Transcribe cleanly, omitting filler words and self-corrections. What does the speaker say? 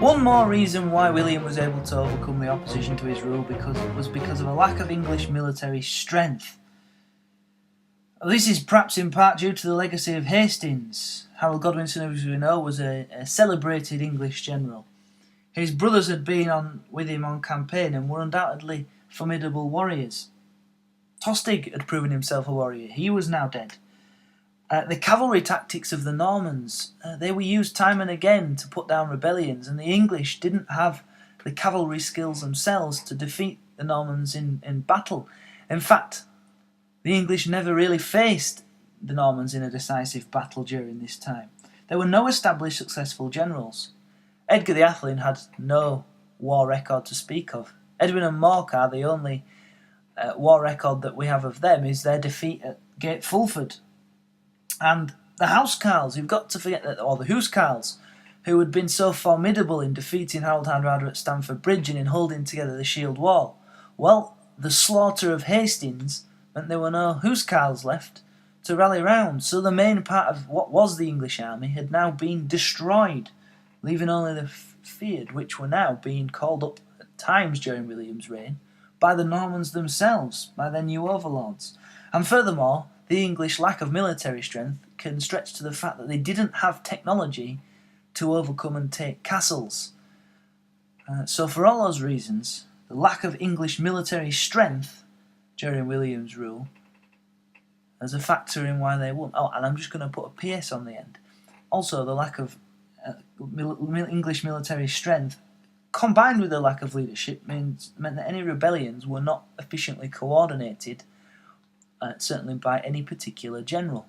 One more reason why William was able to overcome the opposition to his rule was because of a lack of English military strength. This is perhaps in part due to the legacy of Hastings. Harold Godwinson, as we know, was a celebrated English general. His brothers had been with him on campaign and were undoubtedly formidable warriors. Tostig had proven himself a warrior. He was now dead. The cavalry tactics of the Normans, they were used time and again to put down rebellions, and the English didn't have the cavalry skills themselves to defeat the Normans in battle. In fact, the English never really faced the Normans in a decisive battle during this time. There were no established successful generals. Edgar the Atheling had no war record to speak of. Edwin and Morcar, the only war record that we have of them is their defeat at Gate Fulford. And the Housecarls, you've got to forget that, or the Housecarls, who had been so formidable in defeating Harold Hardrada at Stamford Bridge and in holding together the Shield Wall. Well, the slaughter of Hastings meant there were no Housecarls left to rally round, so the main part of what was the English army had now been destroyed, leaving only the feared, which were now being called up at times during William's reign by the Normans themselves, by their new overlords. And furthermore, the English lack of military strength can stretch to the fact that they didn't have technology to overcome and take castles. So for all those reasons, the lack of English military strength during William's rule as a factor in why they won. Oh, and I'm just going to put a PS on the end. Also, the lack of English military strength combined with the lack of leadership meant that any rebellions were not efficiently coordinated, certainly by any particular general.